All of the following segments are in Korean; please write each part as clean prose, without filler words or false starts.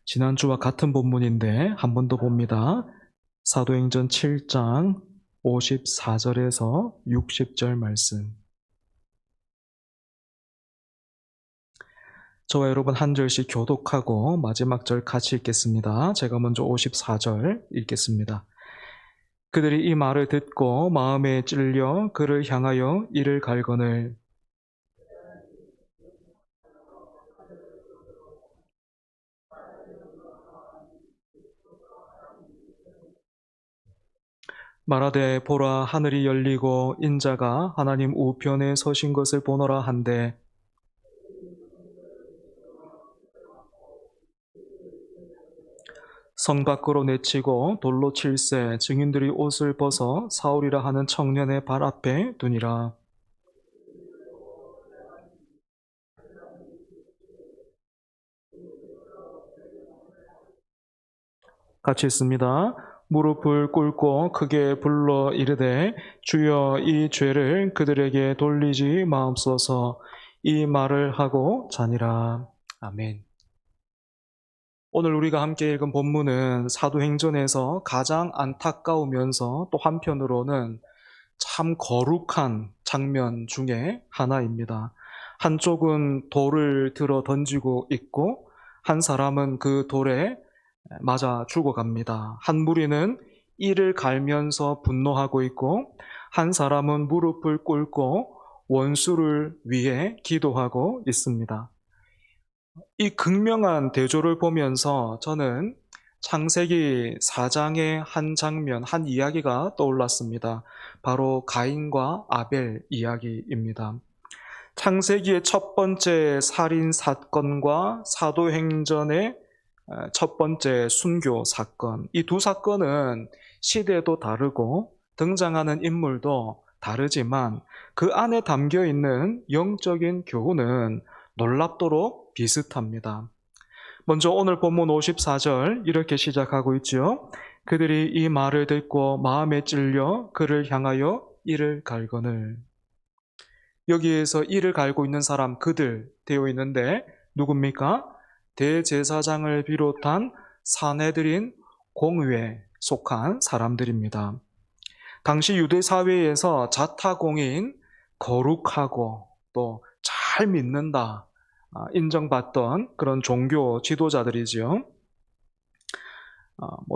지난주와 같은 본문인데 한 번 더 봅니다. 사도행전 7장 54절에서 60절 말씀. 저와 여러분 한 절씩 교독하고 마지막 절 같이 읽겠습니다. 제가 먼저 54절 읽겠습니다. 그들이 이 말을 듣고 마음에 찔려 그를 향하여 이를 갈거늘 말하되 보라 하늘이 열리고 인자가 하나님 우편에 서신 것을 보노라 한데 성 밖으로 내치고 돌로 칠세 증인들이 옷을 벗어 사울이라 하는 청년의 발 앞에 두니라. 같이 있습니다. 무릎을 꿇고 크게 불러 이르되 주여 이 죄를 그들에게 돌리지 마옵소서. 이 말을 하고 자니라. 아멘. 오늘 우리가 함께 읽은 본문은 사도행전에서 가장 안타까우면서 또 한편으로는 참 거룩한 장면 중에 하나입니다. 한쪽은 돌을 들어 던지고 있고 한 사람은 그 돌에 맞아 죽어갑니다. 한 무리는 이를 갈면서 분노하고 있고 한 사람은 무릎을 꿇고 원수를 위해 기도하고 있습니다. 이 극명한 대조를 보면서 저는 창세기 4장의 한 장면, 한 이야기가 떠올랐습니다. 바로 가인과 아벨 이야기입니다. 창세기의 첫 번째 살인 사건과 사도행전의 첫 번째 순교 사건, 이 두 사건은 시대도 다르고 등장하는 인물도 다르지만 그 안에 담겨 있는 영적인 교훈은 놀랍도록 비슷합니다. 먼저 오늘 본문 54절 이렇게 시작하고 있죠. 그들이 이 말을 듣고 마음에 찔려 그를 향하여 이를 갈거늘. 여기에서 이를 갈고 있는 사람 그들 되어 있는데 누굽니까? 대제사장을 비롯한 사내들인 공회에 속한 사람들입니다. 당시 유대 사회에서 자타공인 거룩하고 또 잘 믿는다 인정받던 그런 종교 지도자들이지요.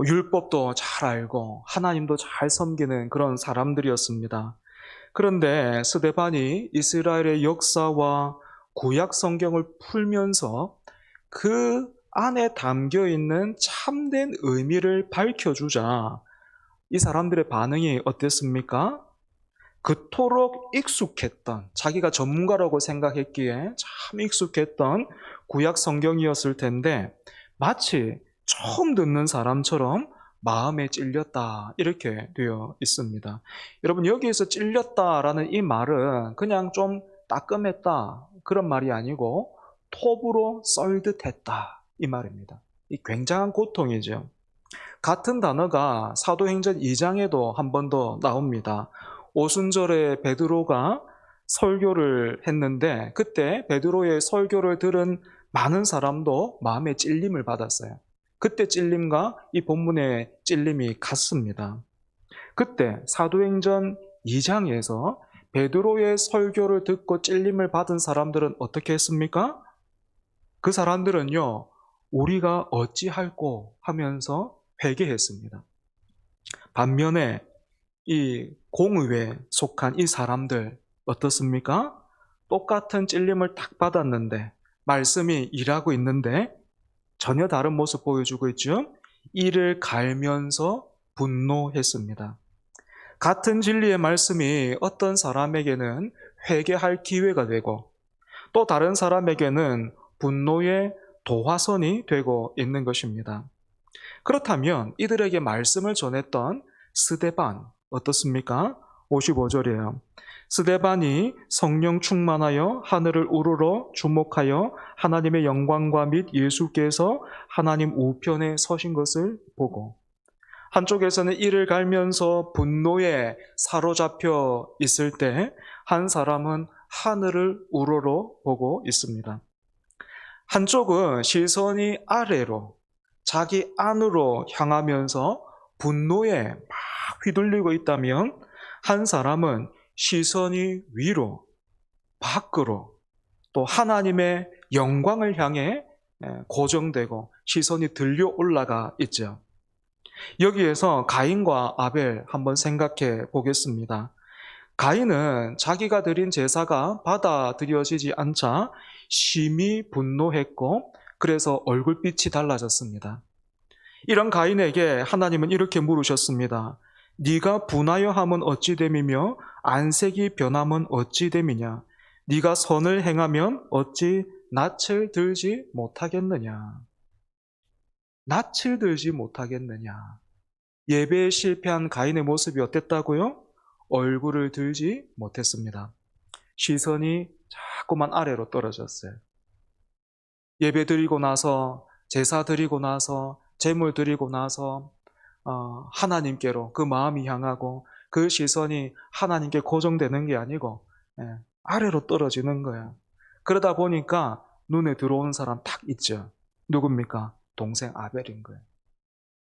율법도 잘 알고 하나님도 잘 섬기는 그런 사람들이었습니다. 그런데 스데반이 이스라엘의 역사와 구약 성경을 풀면서 그 안에 담겨 있는 참된 의미를 밝혀주자 이 사람들의 반응이 어땠습니까? 그토록 익숙했던, 자기가 전문가라고 생각했기에 참 익숙했던 구약 성경이었을 텐데 마치 처음 듣는 사람처럼 마음에 찔렸다 이렇게 되어 있습니다. 여러분 여기에서 찔렸다라는 이 말은 그냥 좀 따끔했다 그런 말이 아니고 톱으로 썰듯했다 이 말입니다. 이 굉장한 고통이죠. 같은 단어가 사도행전 2장에도 한 번 더 나옵니다. 오순절에 베드로가 설교를 했는데 그때 베드로의 설교를 들은 많은 사람도 마음에 찔림을 받았어요. 그때 찔림과 이 본문의 찔림이 같습니다. 그때 사도행전 2장에서 베드로의 설교를 듣고 찔림을 받은 사람들은 어떻게 했습니까? 그 사람들은요, 우리가 어찌할꼬 하면서 회개했습니다. 반면에 이 공의회에 속한 이 사람들 어떻습니까? 똑같은 찔림을 딱 받았는데 말씀이 일하고 있는데 전혀 다른 모습 보여주고 있죠. 이를 갈면서 분노했습니다. 같은 진리의 말씀이 어떤 사람에게는 회개할 기회가 되고 또 다른 사람에게는 분노의 도화선이 되고 있는 것입니다. 그렇다면 이들에게 말씀을 전했던 스데반 어떻습니까? 55절이에요. 스데반이 성령 충만하여 하늘을 우러러 주목하여 하나님의 영광과 및 예수께서 하나님 우편에 서신 것을 보고 한쪽에서는 이를 갈면서 분노에 사로잡혀 있을 때 한 사람은 하늘을 우러러 보고 있습니다. 한쪽은 시선이 아래로 자기 안으로 향하면서 분노에 막 휘둘리고 있다면 한 사람은 시선이 위로, 밖으로, 또 하나님의 영광을 향해 고정되고 시선이 들려 올라가 있죠. 여기에서 가인과 아벨 한번 생각해 보겠습니다. 가인은 자기가 드린 제사가 받아들여지지 않자 심히 분노했고 그래서 얼굴빛이 달라졌습니다. 이런 가인에게 하나님은 이렇게 물으셨습니다. 네가 분하여 함은 어찌 됨이며 안색이 변함은 어찌 됨이냐? 네가 선을 행하면 어찌 낯을 들지 못하겠느냐? 낯을 들지 못하겠느냐? 예배에 실패한 가인의 모습이 어땠다고요? 얼굴을 들지 못했습니다. 시선이 자꾸만 아래로 떨어졌어요. 예배 드리고 나서, 제사 드리고 나서, 제물 드리고 나서 하나님께로 그 마음이 향하고 그 시선이 하나님께 고정되는 게 아니고 아래로 떨어지는 거예요. 그러다 보니까 눈에 들어오는 사람 딱 있죠. 누굽니까? 동생 아벨인 거예요.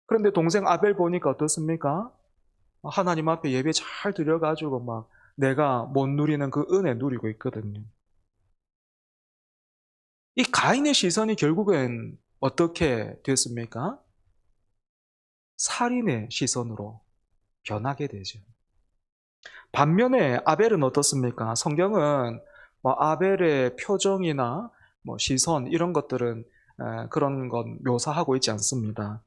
그런데 동생 아벨 보니까 어떻습니까? 하나님 앞에 예배 잘 드려가지고 막 내가 못 누리는 그 은혜 누리고 있거든요. 이 가인의 시선이 결국엔 어떻게 됐습니까? 살인의 시선으로 변하게 되죠. 반면에 아벨은 어떻습니까? 성경은 아벨의 표정이나 시선 이런 것들은 그런 건 묘사하고 있지 않습니다.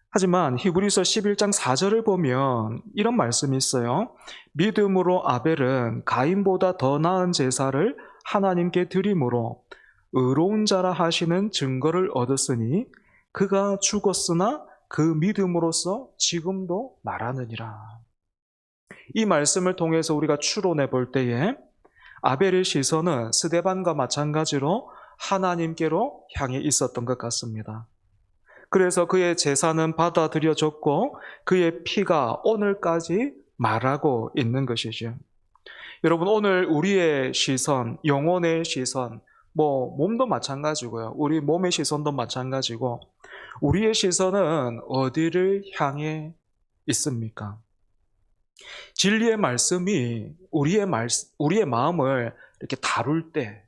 하지만 히브리서 11장 4절을 보면 이런 말씀이 있어요. 믿음으로 아벨은 가인보다 더 나은 제사를 하나님께 드림으로 의로운 자라 하시는 증거를 얻었으니 그가 죽었으나 그 믿음으로써 지금도 말하느니라. 이 말씀을 통해서 우리가 추론해 볼 때에 아벨의 시선은 스데반과 마찬가지로 하나님께로 향해 있었던 것 같습니다. 그래서 그의 제사는 받아들여졌고 그의 피가 오늘까지 말하고 있는 것이죠. 여러분, 오늘 우리의 시선, 영혼의 시선, 몸도 마찬가지고요. 우리 몸의 시선도 마찬가지고 우리의 시선은 어디를 향해 있습니까? 진리의 말씀이 우리의 마음을 이렇게 다룰 때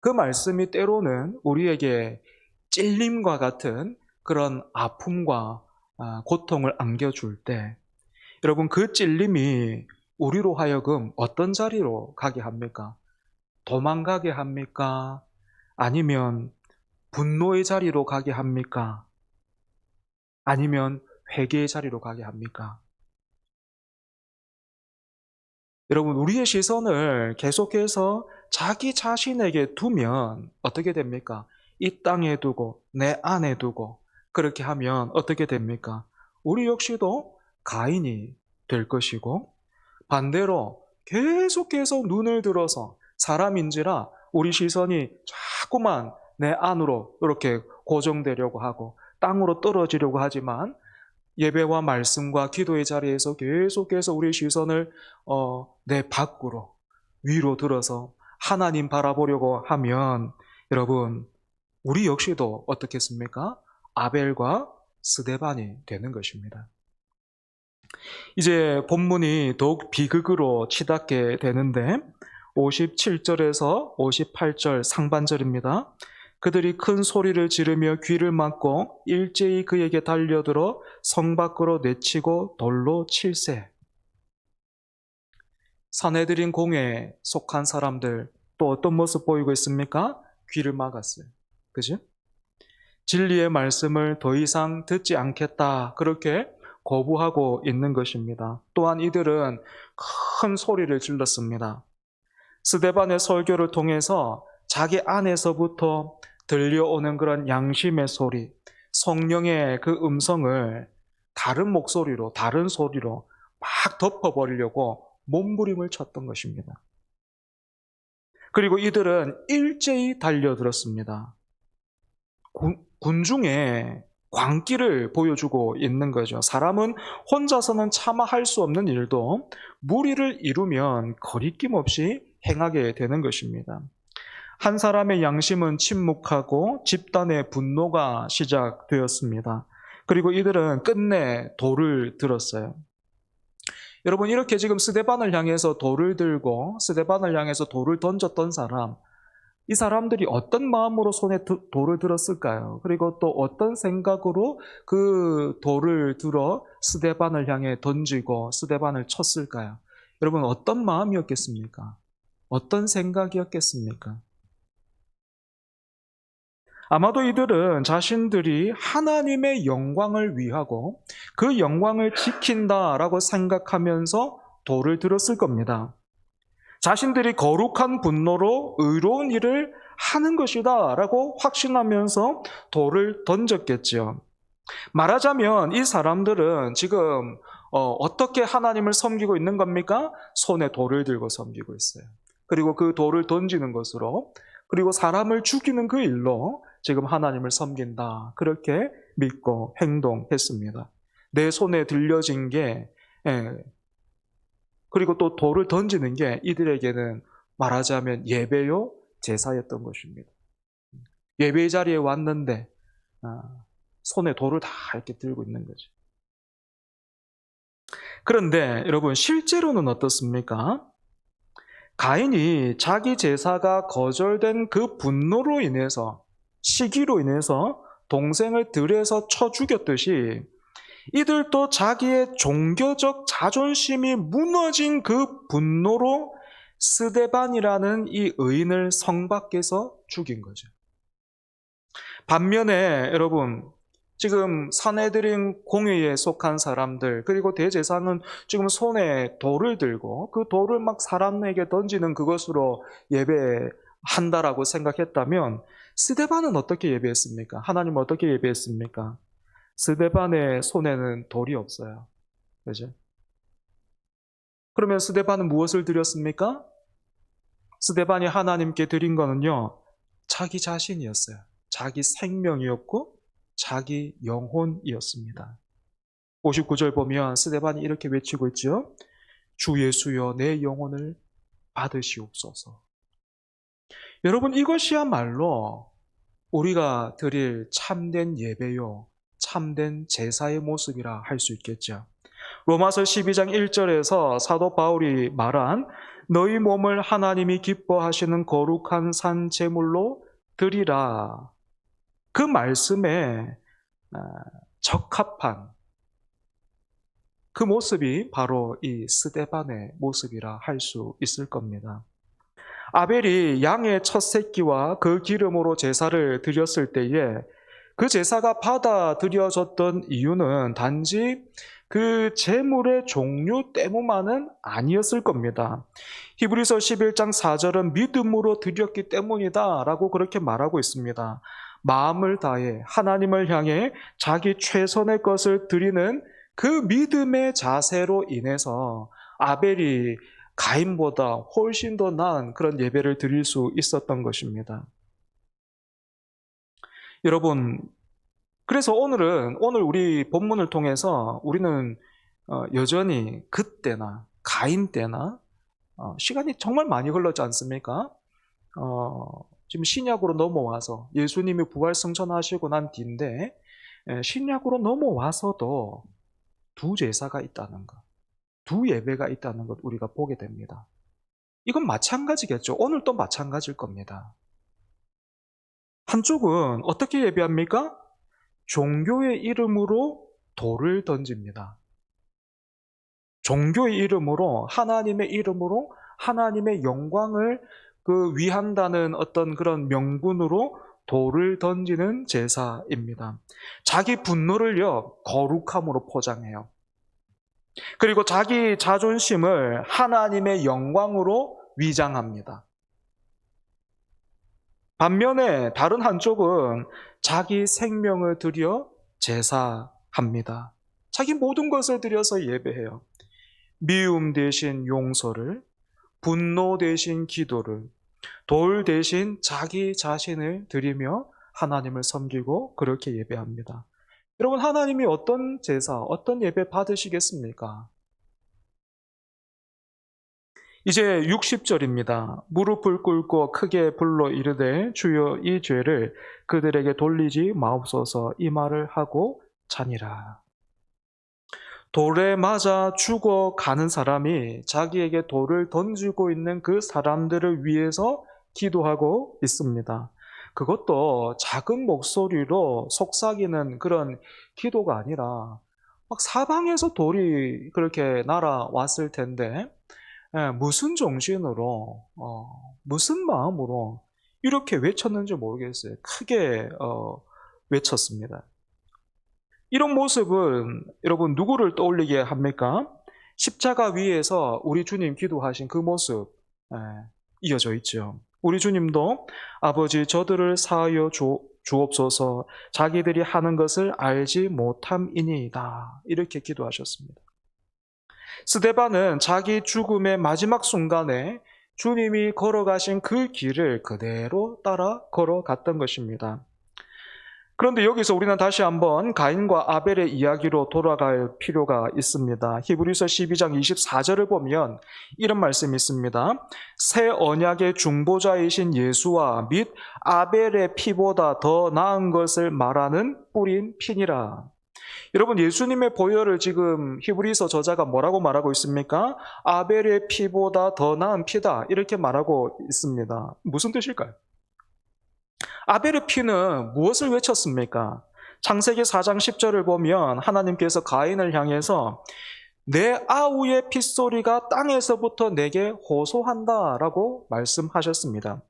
그 말씀이 때로는 우리에게 찔림과 같은 그런 아픔과 고통을 안겨줄 때 여러분 그 찔림이 우리로 하여금 어떤 자리로 가게 합니까? 도망가게 합니까? 아니면 분노의 자리로 가게 합니까? 아니면 회개의 자리로 가게 합니까? 여러분 우리의 시선을 계속해서 자기 자신에게 두면 어떻게 됩니까? 이 땅에 두고 내 안에 두고 그렇게 하면 어떻게 됩니까? 우리 역시도 가인이 될 것이고 반대로 계속해서 눈을 들어서 사람인지라 우리 시선이 자꾸만 내 안으로 이렇게 고정되려고 하고 땅으로 떨어지려고 하지만 예배와 말씀과 기도의 자리에서 계속해서 우리 시선을 내 밖으로 위로 들어서 하나님 바라보려고 하면 여러분 우리 역시도 어떻겠습니까? 아벨과 스데반이 되는 것입니다. 이제 본문이 더욱 비극으로 치닫게 되는데 57절에서 58절 상반절입니다. 그들이 큰 소리를 지르며 귀를 막고 일제히 그에게 달려들어 성 밖으로 내치고 돌로 칠세. 사내들인 공회에 속한 사람들 또 어떤 모습 보이고 있습니까? 귀를 막았어요. 그죠? 진리의 말씀을 더 이상 듣지 않겠다. 그렇게 거부하고 있는 것입니다. 또한 이들은 큰 소리를 질렀습니다. 스데반의 설교를 통해서 자기 안에서부터 들려오는 그런 양심의 소리, 성령의 그 음성을 다른 목소리로, 다른 소리로 막 덮어버리려고 몸부림을 쳤던 것입니다. 그리고 이들은 일제히 달려들었습니다. 군중에 광기를 보여주고 있는 거죠. 사람은 혼자서는 차마 할 수 없는 일도 무리를 이루면 거리낌 없이 행하게 되는 것입니다. 한 사람의 양심은 침묵하고 집단의 분노가 시작되었습니다. 그리고 이들은 끝내 돌을 들었어요. 여러분, 이렇게 지금 스데반을 향해서 돌을 들고 스데반을 향해서 돌을 던졌던 사람, 이 사람들이 어떤 마음으로 손에 돌을 들었을까요? 그리고 또 어떤 생각으로 그 돌을 들어 스데반을 향해 던지고 스데반을 쳤을까요? 여러분, 어떤 마음이었겠습니까? 어떤 생각이었겠습니까? 아마도 이들은 자신들이 하나님의 영광을 위하고 그 영광을 지킨다라고 생각하면서 돌을 들었을 겁니다. 자신들이 거룩한 분노로 의로운 일을 하는 것이다 라고 확신하면서 돌을 던졌겠죠. 말하자면 이 사람들은 지금 어떻게 하나님을 섬기고 있는 겁니까? 손에 돌을 들고 섬기고 있어요. 그리고 그 돌을 던지는 것으로, 그리고 사람을 죽이는 그 일로 지금 하나님을 섬긴다, 그렇게 믿고 행동했습니다. 내 손에 들려진 게, 그리고 또 돌을 던지는 게 이들에게는 말하자면 예배요, 제사였던 것입니다. 예배의 자리에 왔는데 손에 돌을 다 이렇게 들고 있는 거죠. 그런데 여러분, 실제로는 어떻습니까? 가인이 자기 제사가 거절된 그 분노로 인해서, 시기로 인해서 동생을 들에서 쳐 죽였듯이 이들도 자기의 종교적 자존심이 무너진 그 분노로 스데반이라는 이 의인을 성 밖에서 죽인 거죠. 반면에 여러분, 지금 산헤드린 공회에 속한 사람들, 그리고 대제사는 지금 손에 돌을 들고 그 돌을 막 사람에게 던지는 그것으로 예배한다라고 생각했다면, 스데반은 어떻게 예배했습니까? 하나님은 어떻게 예배했습니까? 스데반의 손에는 돌이 없어요. 그죠? 그러면 스데반은 무엇을 드렸습니까? 스데반이 하나님께 드린 거는요, 자기 자신이었어요. 자기 생명이었고 자기 영혼이었습니다. 59절 보면 스데반이 이렇게 외치고 있죠. 주 예수여, 내 영혼을 받으시옵소서. 여러분, 이것이야말로 우리가 드릴 참된 예배요, 참된 제사의 모습이라 할 수 있겠죠. 로마서 12장 1절에서 사도 바울이 말한 너희 몸을 하나님이 기뻐하시는 거룩한 산 제물로 드리라, 그 말씀에 적합한 그 모습이 바로 이 스데반의 모습이라 할 수 있을 겁니다. 아벨이 양의 첫 새끼와 그 기름으로 제사를 드렸을 때에 그 제사가 받아들여졌던 이유는 단지 그 제물의 종류 때문만은 아니었을 겁니다. 히브리서 11장 4절은 믿음으로 드렸기 때문이다 라고 그렇게 말하고 있습니다. 마음을 다해 하나님을 향해 자기 최선의 것을 드리는 그 믿음의 자세로 인해서 아벨이 가인보다 훨씬 더 나은 그런 예배를 드릴 수 있었던 것입니다. 여러분, 그래서 오늘 우리 본문을 통해서 우리는 여전히 그때나 가인 때나 시간이 정말 많이 흘렀지 않습니까? 지금 신약으로 넘어와서 예수님이 부활 승천하시고 난 뒤인데 신약으로 넘어와서도 두 제사가 있다는 것, 두 예배가 있다는 것 우리가 보게 됩니다. 이건 마찬가지겠죠. 오늘도 마찬가지일 겁니다. 한쪽은 어떻게 예배합니까? 종교의 이름으로 돌을 던집니다. 종교의 이름으로, 하나님의 이름으로 하나님의 영광을 위한다는 어떤 그런 명분으로 돌을 던지는 제사입니다. 자기 분노를요, 거룩함으로 포장해요. 그리고 자기 자존심을 하나님의 영광으로 위장합니다. 반면에 다른 한쪽은 자기 생명을 들여 제사합니다. 자기 모든 것을 들여서 예배해요. 미움 대신 용서를, 분노 대신 기도를, 돌 대신 자기 자신을 드리며 하나님을 섬기고 그렇게 예배합니다. 여러분, 하나님이 어떤 제사, 어떤 예배 받으시겠습니까? 이제 60절입니다. 무릎을 꿇고 크게 불러 이르되 주여 이 죄를 그들에게 돌리지 마옵소서 이 말을 하고 자니라. 돌에 맞아 죽어가는 사람이 자기에게 돌을 던지고 있는 그 사람들을 위해서 기도하고 있습니다. 그것도 작은 목소리로 속삭이는 그런 기도가 아니라 막 사방에서 돌이 그렇게 날아왔을 텐데 무슨 정신으로 무슨 마음으로 이렇게 외쳤는지 모르겠어요. 크게 외쳤습니다. 이런 모습은 여러분 누구를 떠올리게 합니까? 십자가 위에서 우리 주님 기도하신 그 모습 이어져 있죠. 우리 주님도 아버지 저들을 사하여 주옵소서 자기들이 하는 것을 알지 못함이니이다 이렇게 기도하셨습니다. 스데반은 자기 죽음의 마지막 순간에 주님이 걸어가신 그 길을 그대로 따라 걸어갔던 것입니다. 그런데 여기서 우리는 다시 한번 가인과 아벨의 이야기로 돌아갈 필요가 있습니다. 히브리서 12장 24절을 보면 이런 말씀이 있습니다. 새 언약의 중보자이신 예수와 및 아벨의 피보다 더 나은 것을 말하는 뿌린 피니라. 여러분 예수님의 보혈을 지금 히브리서 저자가 뭐라고 말하고 있습니까? 아벨의 피보다 더 나은 피다 이렇게 말하고 있습니다. 무슨 뜻일까요? 아벨의 피는 무엇을 외쳤습니까? 창세기 4장 10절을 보면 하나님께서 가인을 향해서 내 아우의 핏소리가 땅에서부터 내게 호소한다라고 말씀하셨습니다.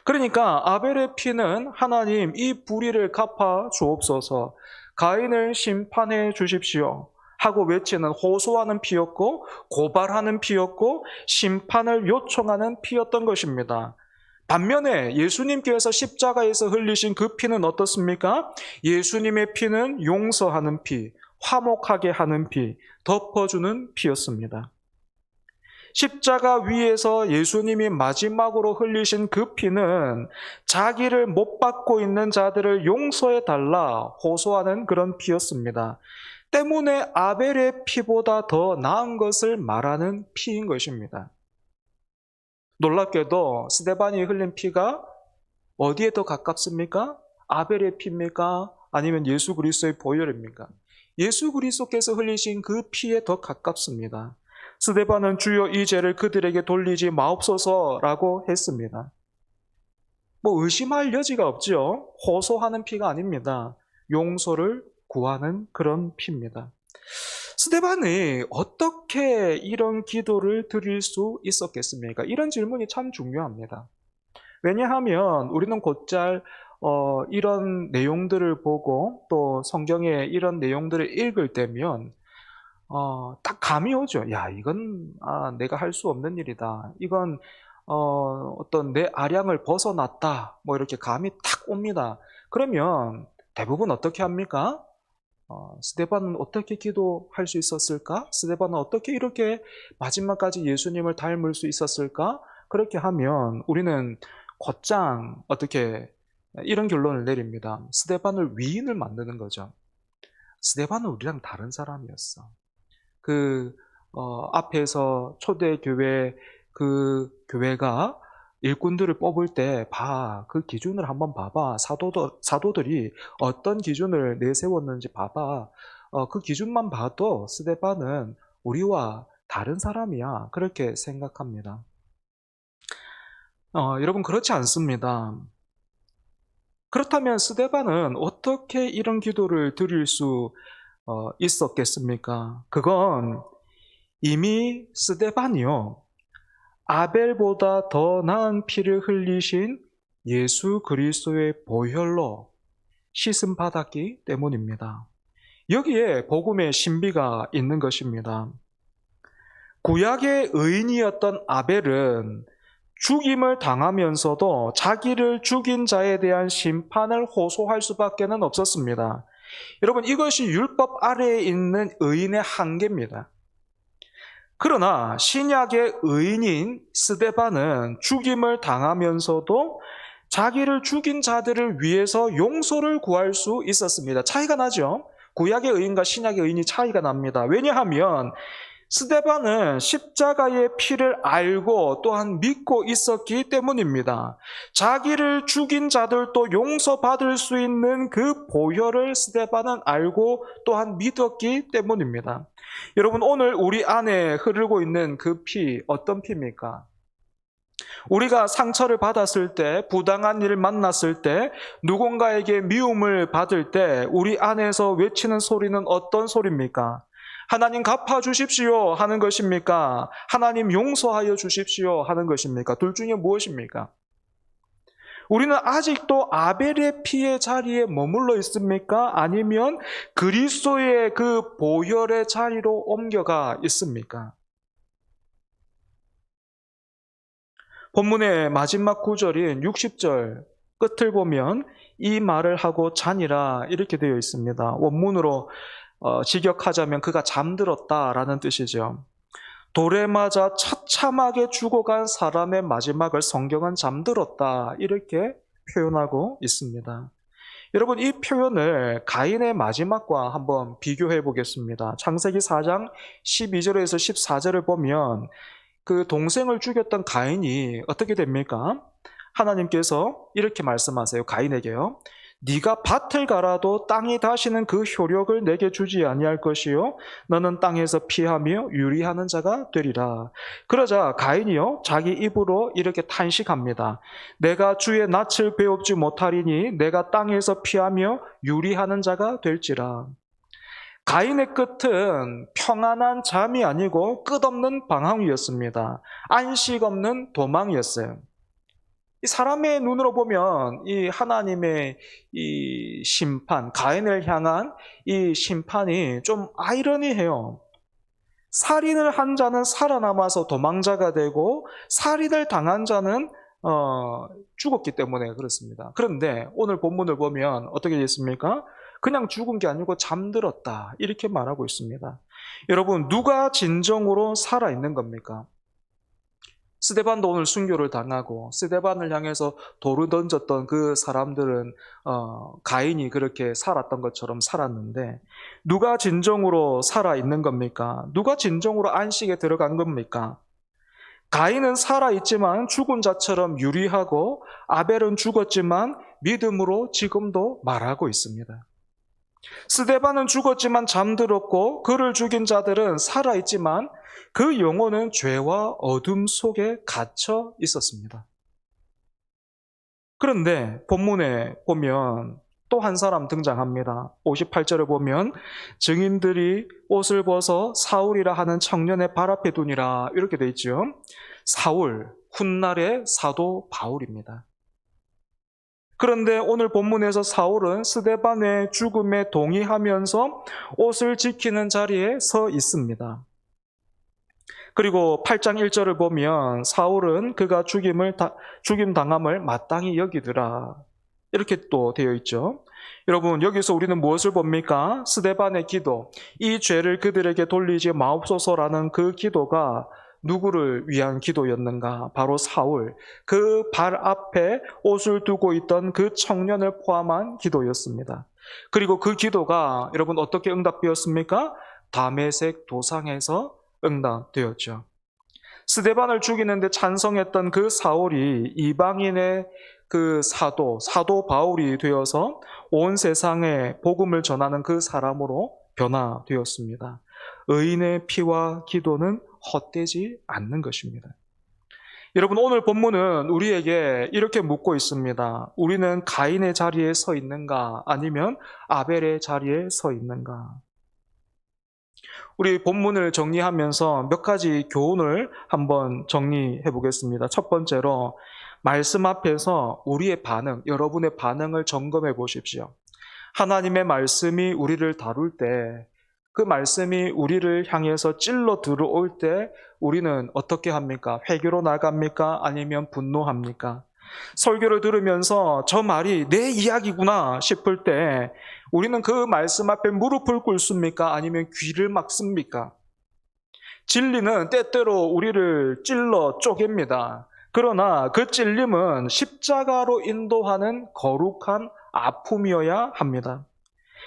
그러니까 아벨의 피는 하나님 이 불의를 갚아 주옵소서 가인을 심판해 주십시오 하고 외치는 호소하는 피였고 고발하는 피였고 심판을 요청하는 피였던 것입니다. 반면에 예수님께서 십자가에서 흘리신 그 피는 어떻습니까? 예수님의 피는 용서하는 피, 화목하게 하는 피, 덮어주는 피였습니다. 십자가 위에서 예수님이 마지막으로 흘리신 그 피는 자기를 못 받고 있는 자들을 용서해 달라 호소하는 그런 피였습니다. 때문에 아벨의 피보다 더 나은 것을 말하는 피인 것입니다. 놀랍게도 스데반이 흘린 피가 어디에 더 가깝습니까? 아벨의 피입니까? 아니면 예수 그리스도의 보혈입니까? 예수 그리스도께서 흘리신 그 피에 더 가깝습니다. 스데반은 주여 이 죄를 그들에게 돌리지 마옵소서라고 했습니다. 의심할 여지가 없죠. 호소하는 피가 아닙니다. 용서를 구하는 그런 피입니다. 스데반이 어떻게 이런 기도를 드릴 수 있었겠습니까? 이런 질문이 참 중요합니다. 왜냐하면 우리는 곧잘 이런 내용들을 보고 또 성경의 이런 내용들을 읽을 때면 딱 감이 오죠. 야, 이건 내가 할 수 없는 일이다. 이건 어떤 내 아량을 벗어났다. 이렇게 감이 탁 옵니다. 그러면 대부분 어떻게 합니까? 스데반은 어떻게 기도할 수 있었을까? 스데반은 어떻게 이렇게 마지막까지 예수님을 닮을 수 있었을까? 그렇게 하면 우리는 곧장 어떻게 이런 결론을 내립니다. 스데반을 위인을 만드는 거죠. 스데반은 우리랑 다른 사람이었어. 앞에서 초대교회 그 교회가 일꾼들을 뽑을 때 그 기준을 한번 봐봐. 사도들이 어떤 기준을 내세웠는지 봐봐. 그 기준만 봐도 스데반은 우리와 다른 사람이야. 그렇게 생각합니다. 여러분 그렇지 않습니다. 그렇다면 스데반은 어떻게 이런 기도를 드릴 수 있었겠습니까? 그건 이미 스데반이요. 아벨보다 더 나은 피를 흘리신 예수 그리스도의 보혈로 씻음 받았기 때문입니다. 여기에 복음의 신비가 있는 것입니다. 구약의 의인이었던 아벨은 죽임을 당하면서도 자기를 죽인 자에 대한 심판을 호소할 수밖에 없었습니다. 여러분 이것이 율법 아래에 있는 의인의 한계입니다. 그러나 신약의 의인인 스데반은 죽임을 당하면서도 자기를 죽인 자들을 위해서 용서를 구할 수 있었습니다. 차이가 나죠? 구약의 의인과 신약의 의인이 차이가 납니다. 왜냐하면 스데반은 십자가의 피를 알고 또한 믿고 있었기 때문입니다. 자기를 죽인 자들도 용서받을 수 있는 그 보혈을 스데반은 알고 또한 믿었기 때문입니다. 여러분, 오늘 우리 안에 흐르고 있는 그 피, 어떤 피입니까? 우리가 상처를 받았을 때, 부당한 일을 만났을 때, 누군가에게 미움을 받을 때 우리 안에서 외치는 소리는 어떤 소리입니까? 하나님 갚아주십시오 하는 것입니까? 하나님 용서하여 주십시오 하는 것입니까? 둘 중에 무엇입니까? 우리는 아직도 아벨의 피의 자리에 머물러 있습니까? 아니면 그리스도의 그 보혈의 자리로 옮겨가 있습니까? 본문의 마지막 구절인 60절 끝을 보면 이 말을 하고 자니라 이렇게 되어 있습니다. 원문으로 직역하자면 그가 잠들었다라는 뜻이죠. 돌에 맞아 처참하게 죽어간 사람의 마지막을 성경은 잠들었다 이렇게 표현하고 있습니다. 여러분, 이 표현을 가인의 마지막과 한번 비교해 보겠습니다. 창세기 4장 12절에서 14절을 보면 그 동생을 죽였던 가인이 어떻게 됩니까? 하나님께서 이렇게 말씀하세요. 가인에게요. 네가 밭을 갈아도 땅이 다시는 그 효력을 내게 주지 아니할 것이요 너는 땅에서 피하며 유리하는 자가 되리라. 그러자 가인이요 자기 입으로 이렇게 탄식합니다. 내가 주의 낯을 배웁지 못하리니 내가 땅에서 피하며 유리하는 자가 될지라. 가인의 끝은 평안한 잠이 아니고 끝없는 방황이었습니다. 안식 없는 도망이었어요. 이 사람의 눈으로 보면 이 하나님의 이 심판, 가인을 향한 이 심판이 좀 아이러니해요. 살인을 한 자는 살아남아서 도망자가 되고 살인을 당한 자는 죽었기 때문에 그렇습니다. 그런데 오늘 본문을 보면 어떻게 되어 있습니까? 그냥 죽은 게 아니고 잠들었다 이렇게 말하고 있습니다. 여러분, 누가 진정으로 살아있는 겁니까? 스데반도 오늘 순교를 당하고 스데반을 향해서 돌을 던졌던 그 사람들은 가인이 그렇게 살았던 것처럼 살았는데 누가 진정으로 살아있는 겁니까? 누가 진정으로 안식에 들어간 겁니까? 가인은 살아있지만 죽은 자처럼 유리하고 아벨은 죽었지만 믿음으로 지금도 말하고 있습니다. 스데반은 죽었지만 잠들었고 그를 죽인 자들은 살아있지만 그 영혼은 죄와 어둠 속에 갇혀 있었습니다. 그런데 본문에 보면 또 한 사람 등장합니다. 58절을 보면 증인들이 옷을 벗어 사울이라 하는 청년의 발 앞에 두니라 이렇게 돼 있죠. 사울, 훗날의 사도 바울입니다. 그런데 오늘 본문에서 사울은 스데반의 죽음에 동의하면서 옷을 지키는 자리에 서 있습니다. 그리고 8장 1절을 보면 사울은 그가 죽임 당함을 마땅히 여기더라. 이렇게 또 되어 있죠. 여러분, 여기서 우리는 무엇을 봅니까? 스데반의 기도, 이 죄를 그들에게 돌리지 마옵소서라는 그 기도가 누구를 위한 기도였는가? 바로 사울, 그 발 앞에 옷을 두고 있던 그 청년을 포함한 기도였습니다. 그리고 그 기도가 여러분 어떻게 응답되었습니까? 다메섹 도상에서 응답되었죠. 스데반을 죽이는데 찬성했던 그 사울이 이방인의 그 사도 바울이 되어서 온 세상에 복음을 전하는 그 사람으로 변화되었습니다. 의인의 피와 기도는 헛되지 않는 것입니다. 여러분, 오늘 본문은 우리에게 이렇게 묻고 있습니다. 우리는 가인의 자리에 서 있는가? 아니면 아벨의 자리에 서 있는가? 우리 본문을 정리하면서 몇 가지 교훈을 한번 정리해 보겠습니다. 첫 번째로 말씀 앞에서 우리의 반응, 여러분의 반응을 점검해 보십시오. 하나님의 말씀이 우리를 다룰 때, 그 말씀이 우리를 향해서 찔러 들어올 때 우리는 어떻게 합니까? 회개로 나갑니까? 아니면 분노합니까? 설교를 들으면서 저 말이 내 이야기구나 싶을 때 우리는 그 말씀 앞에 무릎을 꿇습니까? 아니면 귀를 막습니까? 진리는 때때로 우리를 찔러 쪼갭니다. 그러나 그 찔림은 십자가로 인도하는 거룩한 아픔이어야 합니다.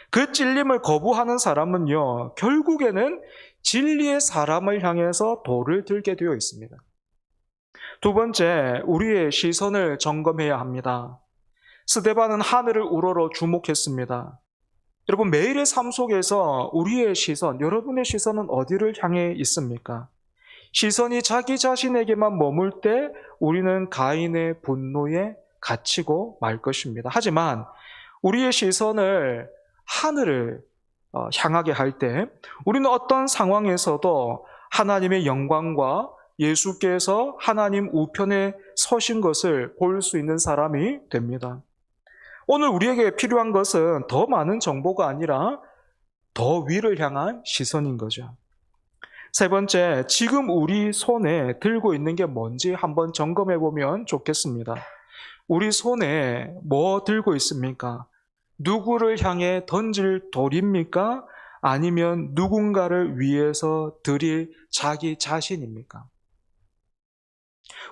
그 찔림을 거부하는 사람은요, 결국에는 진리의 사람을 향해서 돌을 들게 되어 있습니다. 두 번째, 우리의 시선을 점검해야 합니다. 스데반은 하늘을 우러러 주목했습니다. 여러분, 매일의 삶 속에서 우리의 시선, 여러분의 시선은 어디를 향해 있습니까? 시선이 자기 자신에게만 머물 때 우리는 가인의 분노에 갇히고 말 것입니다. 하지만 우리의 시선을 하늘을 향하게 할 때 우리는 어떤 상황에서도 하나님의 영광과 예수께서 하나님 우편에 서신 것을 볼 수 있는 사람이 됩니다. 오늘 우리에게 필요한 것은 더 많은 정보가 아니라 더 위를 향한 시선인 거죠. 세 번째, 지금 우리 손에 들고 있는 게 뭔지 한번 점검해 보면 좋겠습니다. 우리 손에 뭐 들고 있습니까? 누구를 향해 던질 돌입니까? 아니면 누군가를 위해서 드릴 자기 자신입니까?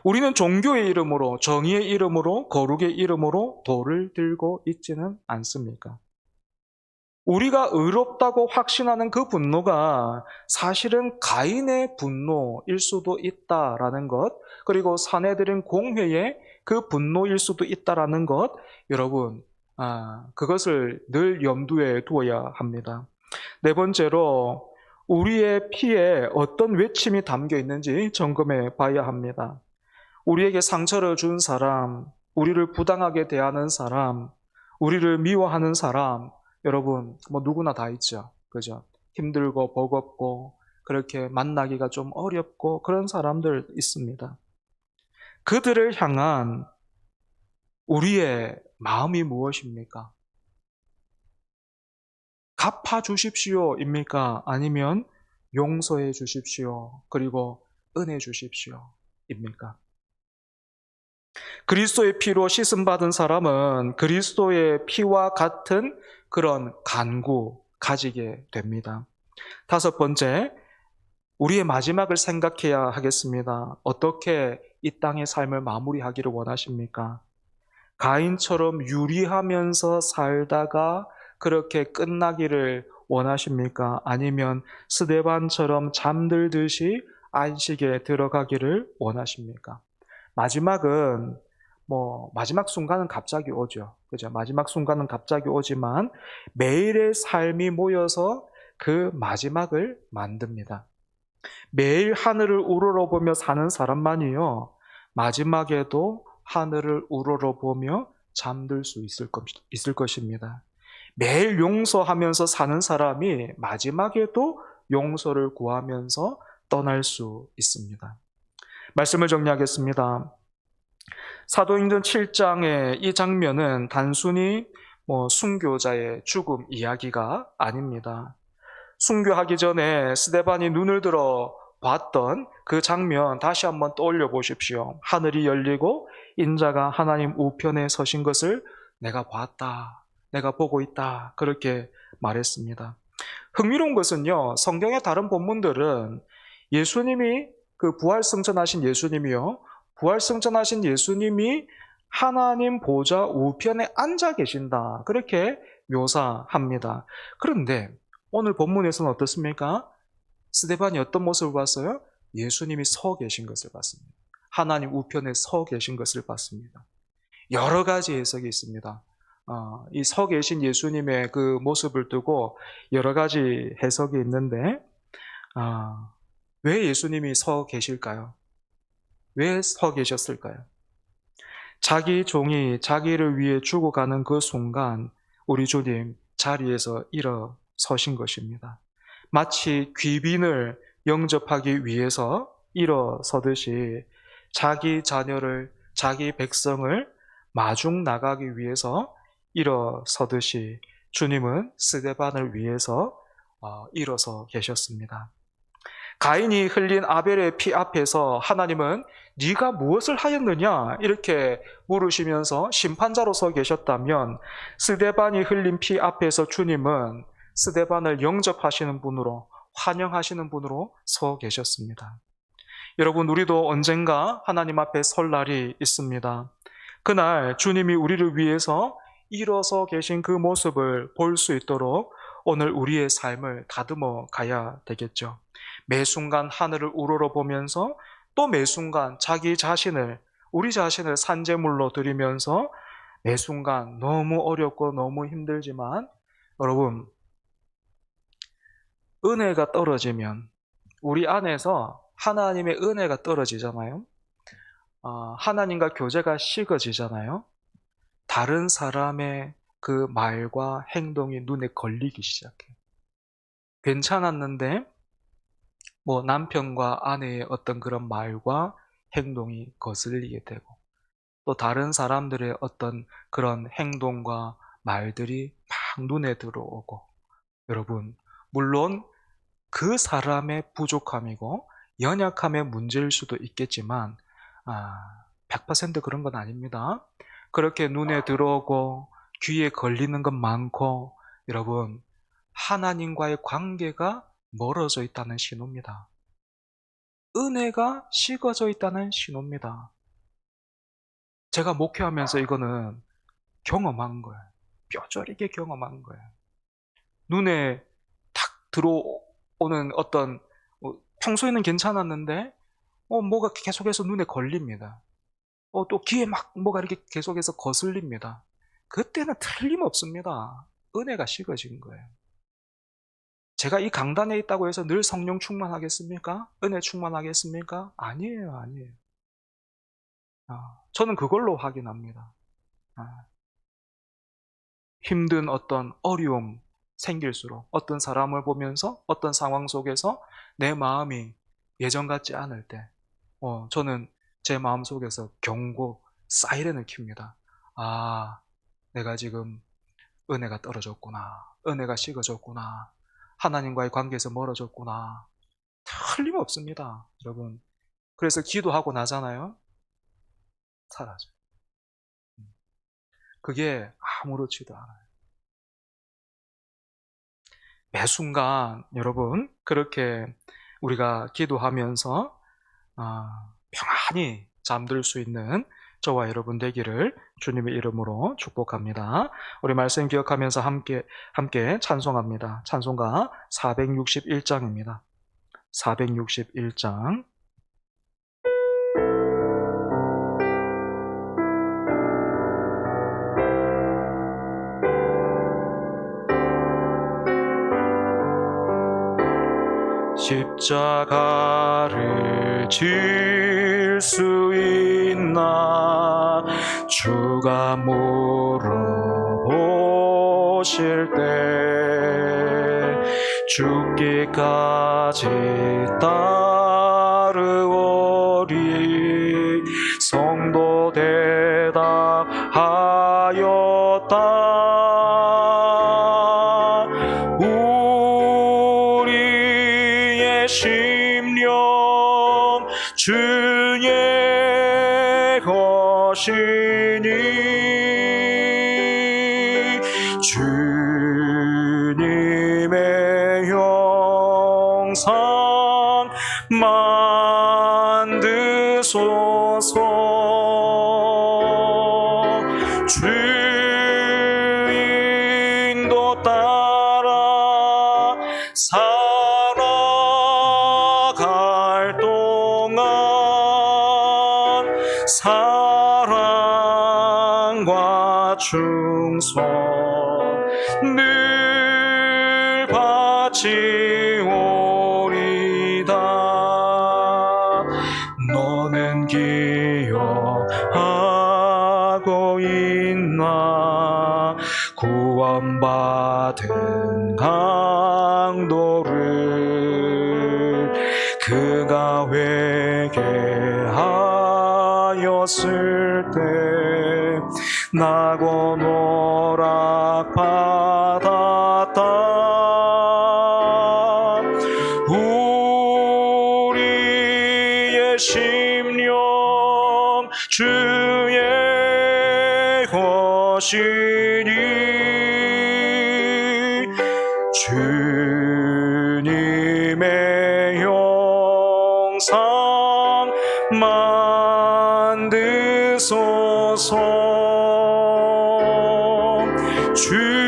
우리는 종교의 이름으로, 정의의 이름으로, 거룩의 이름으로 돌을 들고 있지는 않습니까? 우리가 의롭다고 확신하는 그 분노가 사실은 가인의 분노일 수도 있다라는 것, 그리고 사내들인 공회의 그 분노일 수도 있다라는 것, 여러분, 그것을 늘 염두에 두어야 합니다. 네 번째로, 우리의 피에 어떤 외침이 담겨 있는지 점검해 봐야 합니다. 우리에게 상처를 준 사람, 우리를 부당하게 대하는 사람, 우리를 미워하는 사람, 여러분, 누구나 다 있죠. 그죠? 힘들고 버겁고, 그렇게 만나기가 좀 어렵고, 그런 사람들 있습니다. 그들을 향한 우리의 마음이 무엇입니까? 갚아 주십시오입니까? 아니면 용서해 주십시오. 그리고 은혜 주십시오입니까? 그리스도의 피로 씻음받은 사람은 그리스도의 피와 같은 그런 간구 가지게 됩니다. 다섯 번째, 우리의 마지막을 생각해야 하겠습니다. 어떻게 이 땅의 삶을 마무리하기를 원하십니까? 가인처럼 유리하면서 살다가 그렇게 끝나기를 원하십니까? 아니면 스데반처럼 잠들듯이 안식에 들어가기를 원하십니까? 마지막은 마지막 순간은 갑자기 오죠. 그죠? 마지막 순간은 갑자기 오지만 매일의 삶이 모여서 그 마지막을 만듭니다. 매일 하늘을 우러러보며 사는 사람만이요, 마지막에도 하늘을 우러러보며 잠들 수 있을 것입니다. 매일 용서하면서 사는 사람이 마지막에도 용서를 구하면서 떠날 수 있습니다. 말씀을 정리하겠습니다. 사도행전 7장의 이 장면은 단순히 순교자의 죽음 이야기가 아닙니다. 순교하기 전에 스데반이 눈을 들어 봤던 그 장면 다시 한번 떠올려 보십시오. 하늘이 열리고 인자가 하나님 우편에 서신 것을 내가 봤다, 내가 보고 있다, 그렇게 말했습니다. 흥미로운 것은요, 성경의 다른 본문들은 예수님이 부활승천하신 예수님이요, 부활승천하신 예수님이 하나님 보좌 우편에 앉아 계신다, 그렇게 묘사합니다. 그런데 오늘 본문에서는 어떻습니까? 스데반이 어떤 모습을 봤어요? 예수님이 서 계신 것을 봤습니다. 하나님 우편에 서 계신 것을 봤습니다. 여러 가지 해석이 있습니다. 이 서 계신 예수님의 그 모습을 두고 여러 가지 해석이 있는데, 왜 예수님이 서 계실까요? 왜 서 계셨을까요? 자기 종이 자기를 위해 죽어가는 그 순간 우리 주님 자리에서 일어서신 것입니다. 마치 귀빈을 영접하기 위해서 일어서듯이 자기 자녀를, 자기 백성을 마중 나가기 위해서 일어서듯이 주님은 스데반을 위해서 일어서 계셨습니다. 가인이 흘린 아벨의 피 앞에서 하나님은 네가 무엇을 하였느냐 이렇게 물으시면서 심판자로 서 계셨다면, 스데반이 흘린 피 앞에서 주님은 스데반을 영접하시는 분으로, 환영하시는 분으로 서 계셨습니다. 여러분, 우리도 언젠가 하나님 앞에 설 날이 있습니다. 그날 주님이 우리를 위해서 일어서 계신 그 모습을 볼 수 있도록 오늘 우리의 삶을 다듬어 가야 되겠죠. 매 순간 하늘을 우러러보면서 또 매 순간 우리 자신을 산재물로 드리면서 매 순간 너무 어렵고 너무 힘들지만, 여러분, 은혜가 떨어지면, 우리 안에서 하나님의 은혜가 떨어지잖아요. 하나님과 교제가 식어지잖아요. 다른 사람의 그 말과 행동이 눈에 걸리기 시작해요. 괜찮았는데 남편과 아내의 어떤 그런 말과 행동이 거슬리게 되고, 또 다른 사람들의 어떤 그런 행동과 말들이 막 눈에 들어오고, 여러분, 물론 그 사람의 부족함이고 연약함의 문제일 수도 있겠지만 100% 그런 건 아닙니다. 그렇게 눈에 들어오고 귀에 걸리는 건 많고, 여러분, 하나님과의 관계가 멀어져 있다는 신호입니다. 은혜가 식어져 있다는 신호입니다. 제가 목회하면서 이거는 경험한 거예요. 뼈저리게 경험한 거예요. 눈에 탁 들어오는 어떤, 평소에는 괜찮았는데 뭐가 계속해서 눈에 걸립니다. 또 귀에 막 뭐가 이렇게 계속해서 거슬립니다. 그때는 틀림없습니다. 은혜가 식어진 거예요. 제가 이 강단에 있다고 해서 늘 성령 충만하겠습니까? 은혜 충만하겠습니까? 아니에요, 아니에요. 저는 그걸로 확인합니다. 힘든 어떤 어려움 생길수록, 어떤 사람을 보면서 어떤 상황 속에서 내 마음이 예전 같지 않을 때, 저는 제 마음속에서 경고, 사이렌을 킵니다. 내가 지금 은혜가 떨어졌구나. 은혜가 식어졌구나. 하나님과의 관계에서 멀어졌구나. 틀림없습니다, 여러분. 그래서 기도하고 나잖아요. 사라져요. 그게 아무렇지도 않아요. 매 순간 여러분, 그렇게 우리가 기도하면서 평안히 잠들 수 있는 저와 여러분 되기를 주님의 이름으로 축복합니다. 우리 말씀 기억하면서 함께 찬송합니다. 찬송가 461장입니다. 461장. 십자가를 질 수 있나 주가 물어보실 때 죽기까지 따르오리 성도 대답하였다. 심령 주의 것이니 주님의 영상 만드소서. 주인도 따라 살아갈 동안 사랑과 충성 늘 바치오리다. 너는 기억하고 있나 구원받은 강도를 그가 회개하였을 때 나고 노락받았다. 우리의 심령 주의 것이니 주님의 영상 만드소서. 주인도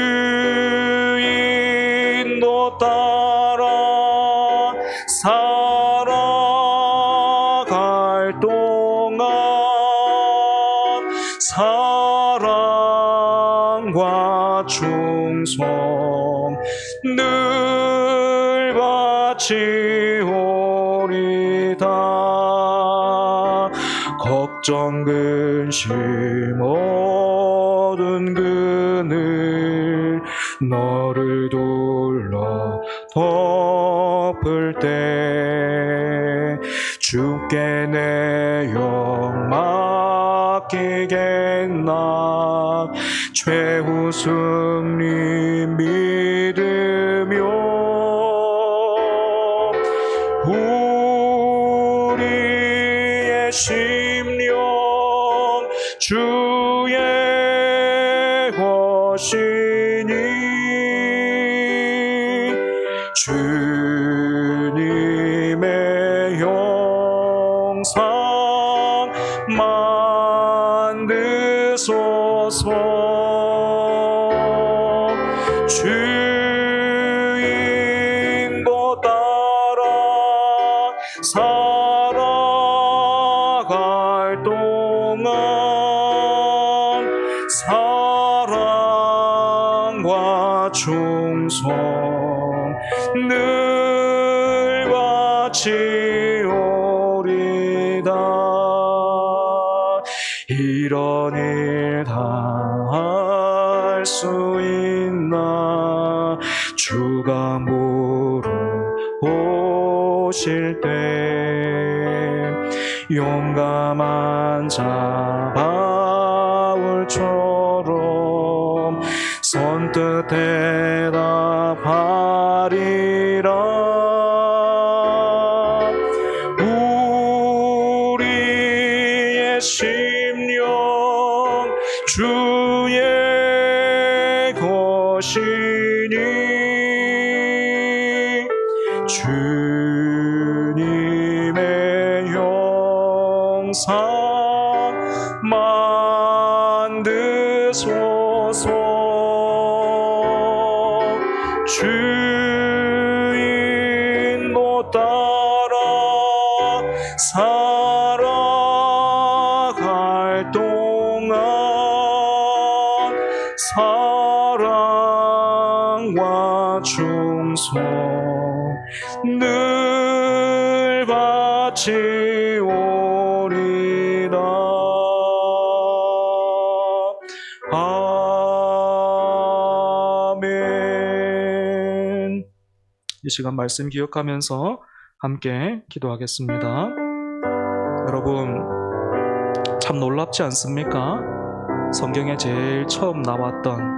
따라 충성 늘 바치오리다. 걱정 근심 모든 그늘 너를 둘러 덮을 때 주께 내 영 맡기겠나. 최후 승리 믿으며 우리의 심령 주의 것이니 주님의 형상 만드소서. 주인도 따라 살아갈 동안 사랑과 충성 늘 바치오리다. 이런 일 다 할 수 있나. 주가 물어보실 때 용감한 자 바울처럼 선뜻 대답하리라. 우리의 심령 주의 것이니 주님의 형상 만드소서. 주인도 따라 살아갈 동안 사랑과 충성 늘 바치오리다. 아멘. 이 시간 말씀 기억하면서 함께 기도하겠습니다. 여러분, 참 놀랍지 않습니까? 성경에 제일 처음 나왔던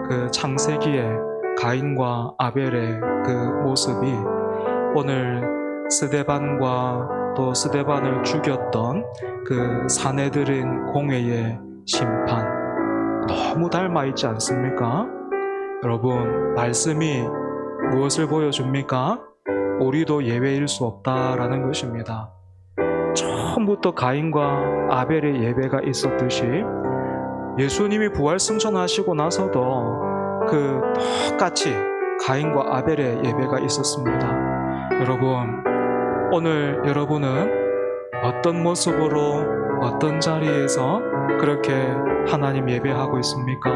그 창세기의 가인과 아벨의 그 모습이 오늘 스데반과 또 스데반을 죽였던 그 사내들인 공회의 심판, 너무 닮아 있지 않습니까? 여러분, 말씀이 무엇을 보여줍니까? 우리도 예외일 수 없다라는 것입니다. 처음부터 가인과 아벨의 예배가 있었듯이 예수님이 부활승천하시고 나서도 그 똑같이 가인과 아벨의 예배가 있었습니다. 여러분, 오늘 여러분은 어떤 모습으로 어떤 자리에서 그렇게 하나님 예배하고 있습니까?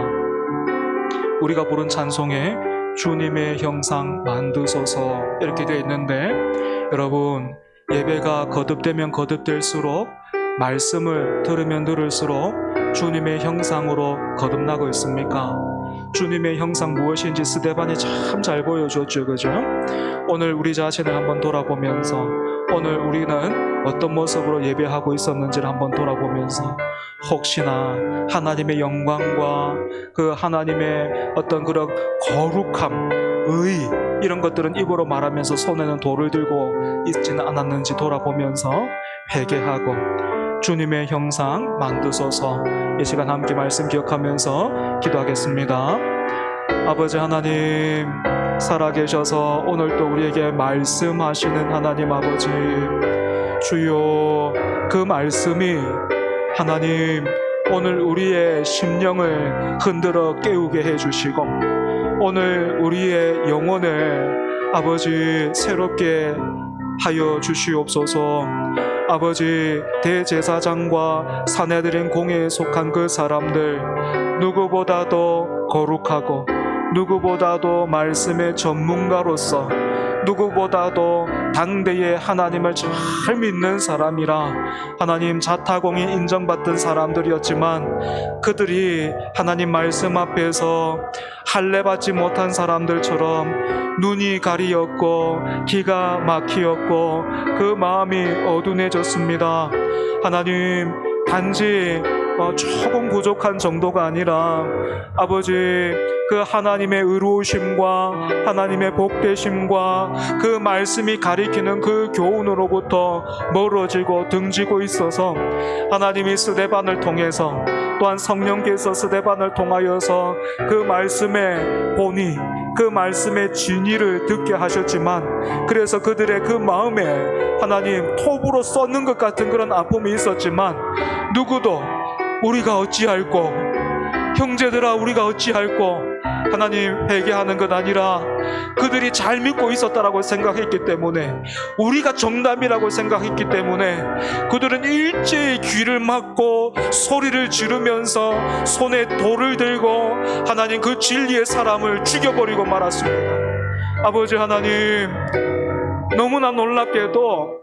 우리가 부른 찬송에 주님의 형상 만드소서 이렇게 되어 있는데, 여러분, 예배가 거듭되면 거듭될수록, 말씀을 들으면 들을수록 주님의 형상으로 거듭나고 있습니까? 주님의 형상 무엇인지 스데반이 참 잘 보여줬죠, 그죠? 오늘 우리 자신을 한번 돌아보면서, 오늘 우리는 어떤 모습으로 예배하고 있었는지를 한번 돌아보면서, 혹시나 하나님의 영광과 그 하나님의 어떤 그런 거룩함, 의, 이런 것들은 입으로 말하면서 손에는 돌을 들고 있지는 않았는지 돌아보면서 회개하고 주님의 형상 만드소서. 이 시간 함께 말씀 기억하면서 기도하겠습니다. 아버지 하나님, 살아계셔서 오늘도 우리에게 말씀하시는 하나님 아버지, 주여, 그 말씀이 하나님 오늘 우리의 심령을 흔들어 깨우게 해주시고, 오늘 우리의 영혼을 아버지 새롭게 하여 주시옵소서. 아버지, 대제사장과 사내들인 공회에 속한 그 사람들 누구보다도 거룩하고 누구보다도 말씀의 전문가로서 누구보다도 당대에 하나님을 잘 믿는 사람이라 하나님 자타공이 인정받던 사람들이었지만 그들이 하나님 말씀 앞에서 할례받지 못한 사람들처럼 눈이 가리었고 기가 막히었고 그 마음이 어두워졌습니다. 하나님 단지 조금 부족한 정도가 아니라 아버지 그 하나님의 의로우심과 하나님의 복되심과 그 말씀이 가리키는 그 교훈으로부터 멀어지고 등지고 있어서 하나님이 스데반을 통해서 또한 성령께서 스데반을 통하여서 그 말씀의 본의 그 말씀의 진리를 듣게 하셨지만 그래서 그들의 그 마음에 하나님 톱으로 쏟는 것 같은 그런 아픔이 있었지만 누구도 우리가 어찌할꼬 형제들아 우리가 어찌할꼬 하나님 회개하는 것 아니라 그들이 잘 믿고 있었다라고 생각했기 때문에 우리가 정답이라고 생각했기 때문에 그들은 일제히 귀를 막고 소리를 지르면서 손에 돌을 들고 하나님 그 진리의 사람을 죽여버리고 말았습니다. 아버지 하나님 너무나 놀랍게도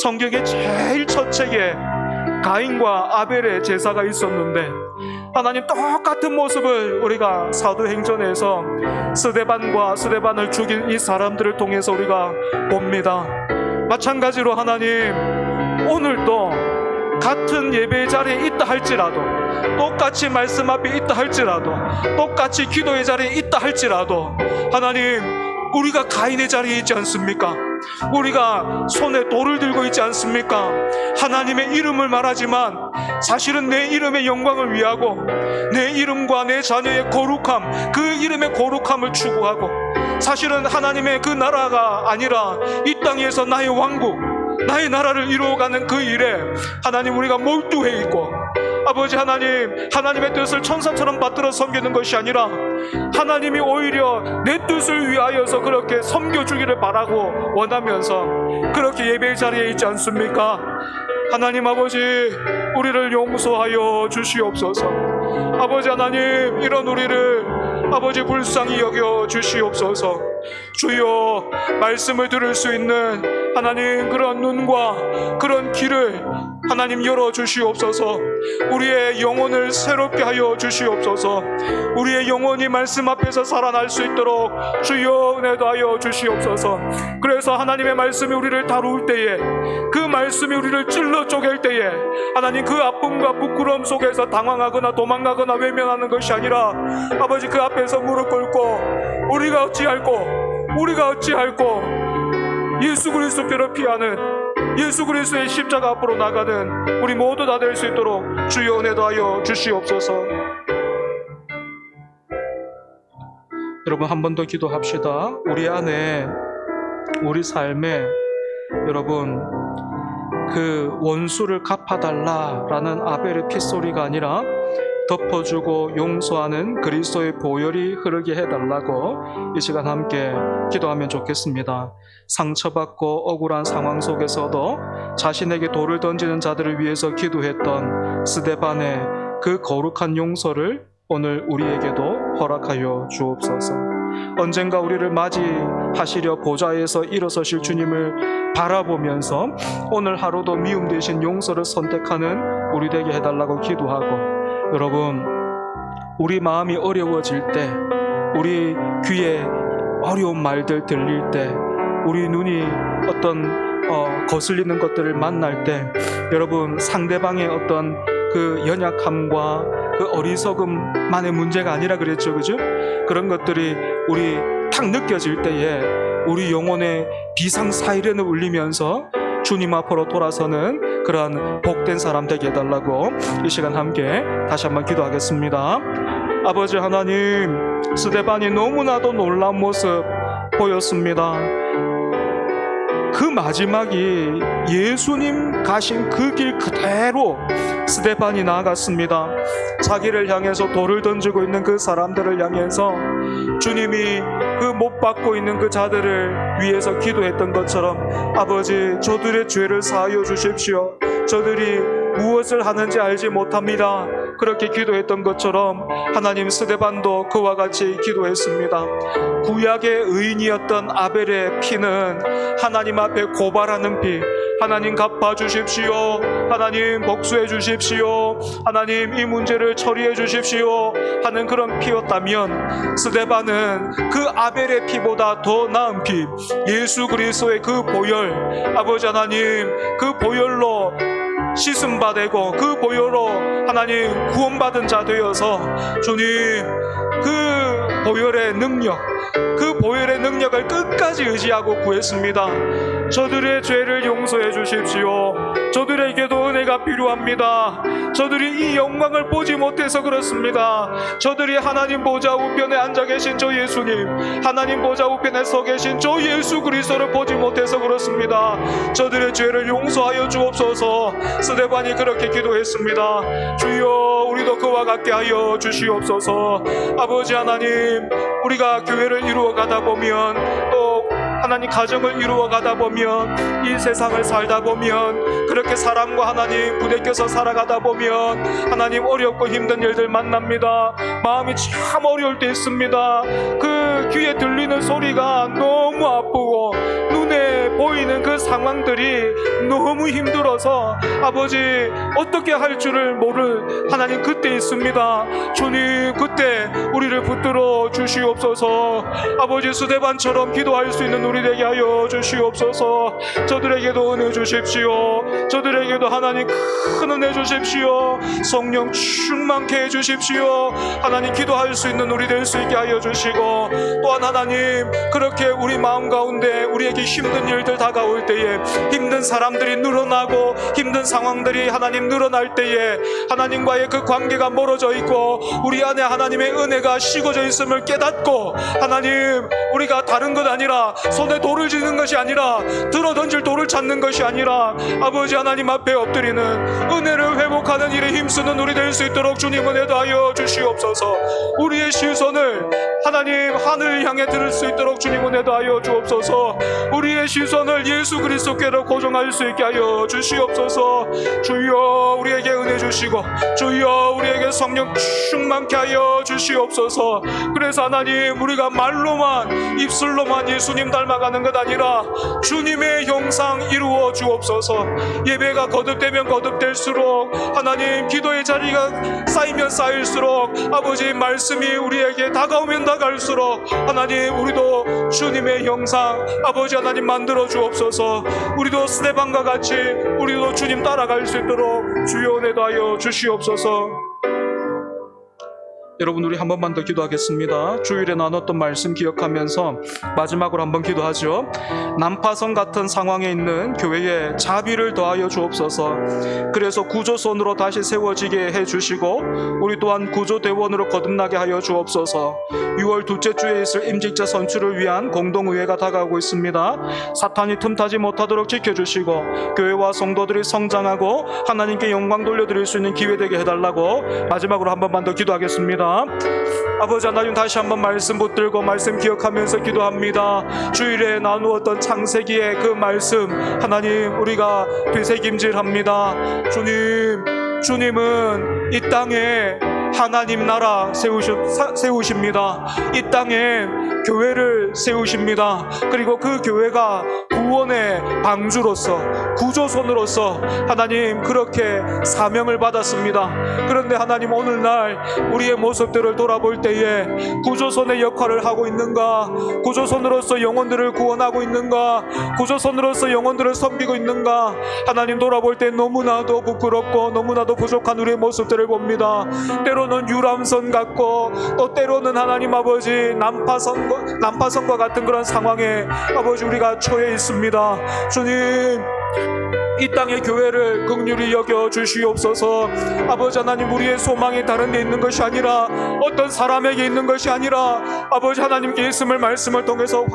성경의 제일 첫 책에 가인과 아벨의 제사가 있었는데 하나님 똑같은 모습을 우리가 사도행전에서 스데반을 죽인 이 사람들을 통해서 우리가 봅니다. 마찬가지로 하나님 오늘도 같은 예배 자리에 있다 할지라도 똑같이 말씀 앞에 있다 할지라도 똑같이 기도의 자리에 있다 할지라도 하나님 우리가 가인의 자리에 있지 않습니까? 우리가 손에 돌을 들고 있지 않습니까? 하나님의 이름을 말하지만 사실은 내 이름의 영광을 위하고 내 이름과 내 자녀의 거룩함 그 이름의 거룩함을 추구하고 사실은 하나님의 그 나라가 아니라 이 땅에서 나의 왕국 나의 나라를 이루어가는 그 일에 하나님 우리가 몰두해 있고 아버지 하나님 하나님의 뜻을 천사처럼 받들어 섬기는 것이 아니라 하나님이 오히려 내 뜻을 위하여서 그렇게 섬겨주기를 바라고 원하면서 그렇게 예배의 자리에 있지 않습니까? 하나님 아버지 우리를 용서하여 주시옵소서. 아버지 하나님 이런 우리를 아버지 불쌍히 여겨 주시옵소서. 주여 말씀을 들을 수 있는 하나님 그런 눈과 그런 귀를 하나님 열어 주시옵소서. 우리의 영혼을 새롭게 하여 주시옵소서. 우리의 영혼이 말씀 앞에서 살아날 수 있도록 주여 은혜도 하여 주시옵소서. 그래서 하나님의 말씀이 우리를 다룰 때에 그 말씀이 우리를 찔러 쪼갤 때에 하나님 그 아픔과 부끄러움 속에서 당황하거나 도망가거나 외면하는 것이 아니라 아버지 그 앞에서 무릎 꿇고 우리가 어찌할꼬 예수 그리스도께로 피하는 예수 그리스도의 십자가 앞으로 나가는 우리 모두 다 될 수 있도록 주여 은혜도 하여 주시옵소서. 여러분 한 번 더 기도합시다. 우리 안에 우리 삶에 여러분 그 원수를 갚아달라라는 아벨의 핏소리가 아니라 덮어주고 용서하는 그리스도의 보혈이 흐르게 해달라고 이 시간 함께 기도하면 좋겠습니다. 상처받고 억울한 상황 속에서도 자신에게 돌을 던지는 자들을 위해서 기도했던 스데반의 그 거룩한 용서를 오늘 우리에게도 허락하여 주옵소서. 언젠가 우리를 맞이하시려 보좌에서 일어서실 주님을 바라보면서 오늘 하루도 미움 대신 용서를 선택하는 우리 되게 해달라고 기도하고 여러분 우리 마음이 어려워질 때 우리 귀에 어려운 말들 들릴 때 우리 눈이 어떤 거슬리는 것들을 만날 때 여러분 상대방의 어떤 그 연약함과 그 어리석음만의 문제가 아니라 그랬죠, 그죠? 그런 것들이 우리 탁 느껴질 때에 우리 영혼의 비상 사이렌을 울리면서 주님 앞으로 돌아서는 그러한 복된 사람 되게 해달라고 이 시간 함께 다시 한번 기도하겠습니다. 아버지 하나님 스데반이 너무나도 놀라운 모습 보였습니다. 그 마지막이 예수님 가신 그 길 그대로 스데반이 나아갔습니다. 자기를 향해서 돌을 던지고 있는 그 사람들을 향해서 주님이 그 못 받고 있는 그 자들을 위해서 기도했던 것처럼 아버지 저들의 죄를 사하여 주십시오. 저들이 무엇을 하는지 알지 못합니다. 그렇게 기도했던 것처럼 하나님 스데반도 그와 같이 기도했습니다. 구약의 의인이었던 아벨의 피는 하나님 앞에 고발하는 피, 하나님 갚아주십시오, 하나님 복수해 주십시오, 하나님 이 문제를 처리해 주십시오 하는 그런 피였다면, 스데반은 그 아벨의 피보다 더 나은 피, 예수 그리스도의 그 보혈, 아버지 하나님 그 보혈로 씻음받고 그 보혈로 하나님 구원받은 자 되어서 주님 그 보혈의 능력, 그 보혈의 능력을 끝까지 의지하고 구했습니다. 저들의 죄를 용서해 주십시오. 저들에게도 은혜가 필요합니다. 저들이 이 영광을 보지 못해서 그렇습니다. 저들이 하나님 보좌 우편에 앉아 계신 저 예수님, 하나님 보좌 우편에 서 계신 저 예수 그리스도를 보지 못해서 그렇습니다. 저들의 죄를 용서하여 주옵소서. 스데반이 그렇게 기도했습니다. 주여, 우리도 그와 같게 하여 주시옵소서. 아버지 하나님, 우리가 교회를 이루어 가다 보면, 또 하나님 가정을 이루어 가다 보면, 이 세상을 살다 보면, 그렇게 사람과 하나님 부대껴서 살아가다 보면 하나님 어렵고 힘든 일들 만납니다. 마음이 참 어려울 때 있습니다. 그 귀에 들리는 소리가 너무 아프고 눈에 보이는 그 상황들이 너무 힘들어서 아버지 어떻게 할 줄을 모를 하나님 그때 있습니다. 주님, 그때 우리를 붙들어 주시옵소서. 아버지 스데반처럼 기도할 수 있는 우리 되게 하여 주시옵소서. 저들에게도 은혜 주십시오. 저들에게도 하나님 큰 은혜 주십시오. 성령 충만케 해주십시오. 하나님 기도할 수 있는 우리 될 수 있게 하여 주시고, 또한 하나님 그렇게 우리 마음 가운데 우리에게 힘든 일들 다가올 때에, 힘든 사람들이 늘어나고 힘든 상황들이 하나님 늘어날 때에 하나님과의 그 관계가 멀어져 있고 우리 안에 하나님의 은혜가 식어져 있음을 깨닫고, 하나님 우리가 다른 것 아니라 손에 돌을 쥐는 것이 아니라 들어 던질 돌을 찾는 것이 아니라 아버지 하나님 앞에 엎드리는 은혜를 회복하는 일에 힘쓰는 우리 될 수 있도록 주님 은혜 더하여 주시옵소서. 우리의 시선을 하나님 하늘 향해 들을 수 있도록 주님 은혜 더하여 주옵소서. 우리의 시선을 예수 그리스도께로 고정할 수 있게 하여 주시옵소서. 주여, 우리에게 은혜 주시고 주여, 우리에게 성령 충만케 하여 주시옵소서. 그래서 하나님 우리가 말로만 입술로만 예수님 닮아가는 것 아니라 주님의 형상 이루어 주옵소서. 예배가 거듭되면 거듭될수록, 하나님 기도의 자리가 쌓이면 쌓일수록, 아버지 말씀이 우리에게 다가오면 다가올수록 하나님 우리도 주님의 형상 아버지 하나님 만들어 주옵소서. 우리도 스데반과 같이 우리도 주님 따라갈 수 있도록 주여 은혜 더하여 주시옵소서. 여러분, 우리 한 번만 더 기도하겠습니다. 주일에 나눴던 말씀 기억하면서 마지막으로 한번 기도하죠. 난파선 같은 상황에 있는 교회에 자비를 더하여 주옵소서. 그래서 구조선으로 다시 세워지게 해주시고 우리 또한 구조대원으로 거듭나게 하여 주옵소서. 6월 둘째 주에 있을 임직자 선출을 위한 공동의회가 다가오고 있습니다. 사탄이 틈타지 못하도록 지켜주시고 교회와 성도들이 성장하고 하나님께 영광 돌려드릴 수 있는 기회 되게 해달라고 마지막으로 한 번만 더 기도하겠습니다. 아버지 하나님, 다시 한번 말씀 붙들고 말씀 기억하면서 기도합니다. 주일에 나누었던 창세기의 그 말씀 하나님 우리가 되새김질합니다. 주님은 이 땅에 하나님 나라 세우십니다. 이 땅에 교회를 세우십니다. 그리고 그 교회가 구원의 방주로서 구조선으로서 하나님 그렇게 사명을 받았습니다. 그런데 하나님 오늘날 우리의 모습들을 돌아볼 때에 구조선의 역할을 하고 있는가? 구조선으로서 영혼들을 구원하고 있는가? 구조선으로서 영혼들을 섬기고 있는가? 하나님 돌아볼 때 너무나도 부끄럽고 너무나도 부족한 우리의 모습들을 봅니다. 때로는 유람선 같고 또 때로는 하나님 아버지 난파선과 같은 그런 상황에 아버지 우리가 처해 있습니다. 주님, 이 땅의 교회를 긍휼히 여겨 주시옵소서. 아버지 하나님, 우리의 소망이 다른 데 있는 것이 아니라 어떤 사람에게 있는 것이 아니라 아버지 하나님께 있음을 말씀을 통해서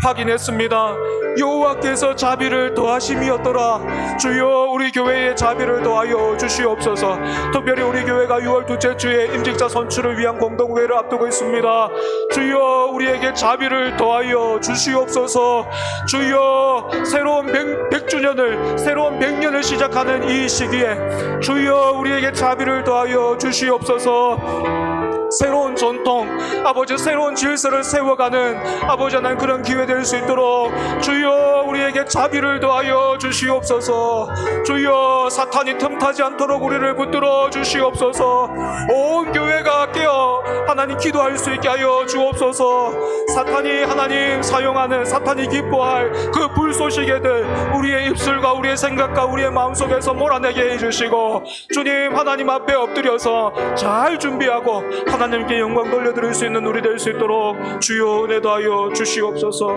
확인했습니다. 여호와께서 자비를 더하심이었더라. 주여, 우리 교회에 자비를 더하여 주시옵소서. 특별히 우리 교회가 6월 둘째 주에 임직자 선출을 위한 공동회의를 앞두고 있습니다. 주여, 우리에게 자비를 더하여 주시옵소서. 주여, 새로운 100주년을, 새로운 100년을 시작하는 이 시기에 주여, 우리에게 자비를 더하여 주시옵소서. 새로운 전통, 아버지, 새로운 질서를 세워가는 아버지 하나님, 그런 기회 될 수 있도록 주여, 우리에게 자비를 더하여 주시옵소서. 주여, 사탄이 틈타지 않도록 우리를 붙들어 주시옵소서. 온 교회가 깨어 하나님 기도할 수 있게 하여 주옵소서. 사탄이 하나님 사용하는, 사탄이 기뻐할 그 불쏘시개들 우리의 입술과 우리의 생각과 우리의 마음속에서 몰아내게 해주시고, 주님 하나님 앞에 엎드려서 잘 준비하고 하나님께 영광 돌려드릴 수 있는 우리 될 수 있도록 주여 은혜 더하여 주시옵소서.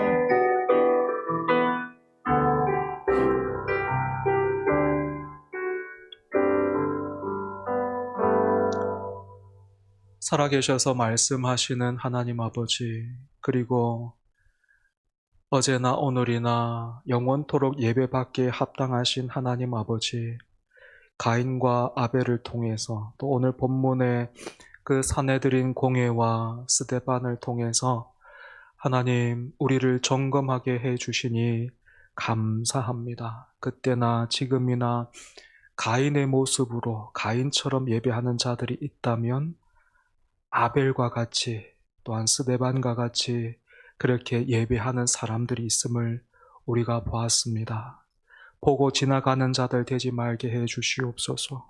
살아계셔서 말씀하시는 하나님 아버지, 그리고 어제나 오늘이나 영원토록 예배받기에 합당하신 하나님 아버지, 가인과 아벨을 통해서, 또 오늘 본문의 그 사내들인 공회와 스데반을 통해서 하나님, 우리를 점검하게 해주시니 감사합니다. 그때나 지금이나 가인의 모습으로 가인처럼 예배하는 자들이 있다면 아벨과 같이, 또한 스데반과 같이 그렇게 예배하는 사람들이 있음을 우리가 보았습니다. 보고 지나가는 자들 되지 말게 해 주시옵소서.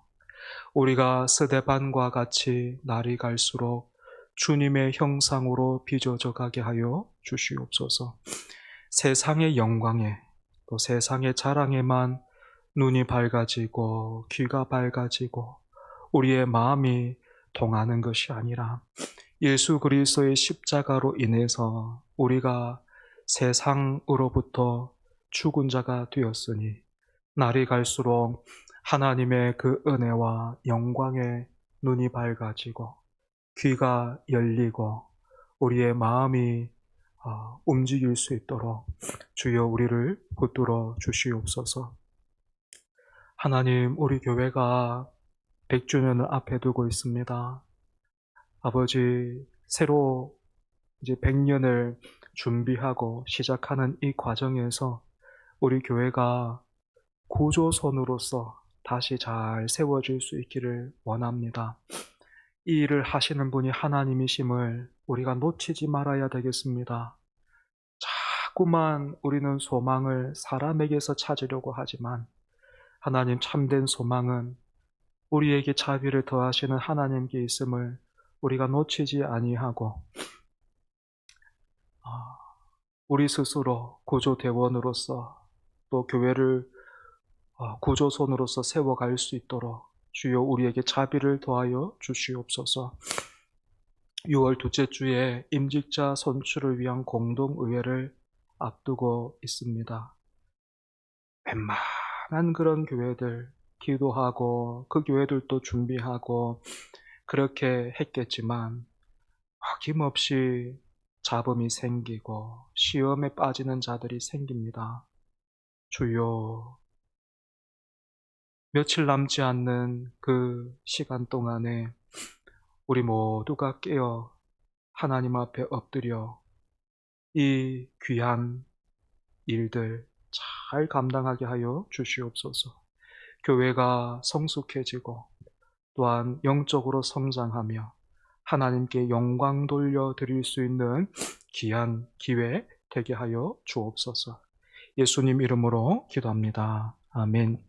우리가 스데반과 같이 날이 갈수록 주님의 형상으로 빚어져 가게 하여 주시옵소서. 세상의 영광에, 또 세상의 자랑에만 눈이 밝아지고 귀가 밝아지고 우리의 마음이 동하는 것이 아니라 예수 그리스도의 십자가로 인해서 우리가 세상으로부터 죽은 자가 되었으니 날이 갈수록 하나님의 그 은혜와 영광에 눈이 밝아지고 귀가 열리고 우리의 마음이 움직일 수 있도록 주여 우리를 붙들어 주시옵소서. 하나님, 우리 교회가 100주년을 앞에 두고 있습니다. 아버지, 새로 이제 100년을 준비하고 시작하는 이 과정에서 우리 교회가 구조선으로서 다시 잘 세워질 수 있기를 원합니다. 이 일을 하시는 분이 하나님이심을 우리가 놓치지 말아야 되겠습니다. 자꾸만 우리는 소망을 사람에게서 찾으려고 하지만 하나님, 참된 소망은 우리에게 자비를 더하시는 하나님께 있음을 우리가 놓치지 아니하고 우리 스스로 구조대원으로서 또 교회를 구조선으로서 세워갈 수 있도록 주여 우리에게 자비를 더하여 주시옵소서. 6월 둘째 주에 임직자 선출을 위한 공동의회를 앞두고 있습니다. 웬만한 그런 교회들 기도하고 그 교회들도 준비하고 그렇게 했겠지만 아낌없이 잡음이 생기고 시험에 빠지는 자들이 생깁니다. 주여, 며칠 남지 않는 그 시간 동안에 우리 모두가 깨어 하나님 앞에 엎드려 이 귀한 일들 잘 감당하게 하여 주시옵소서. 교회가 성숙해지고 또한 영적으로 성장하며 하나님께 영광 돌려드릴 수 있는 귀한 기회 되게 하여 주옵소서. 예수님 이름으로 기도합니다. 아멘.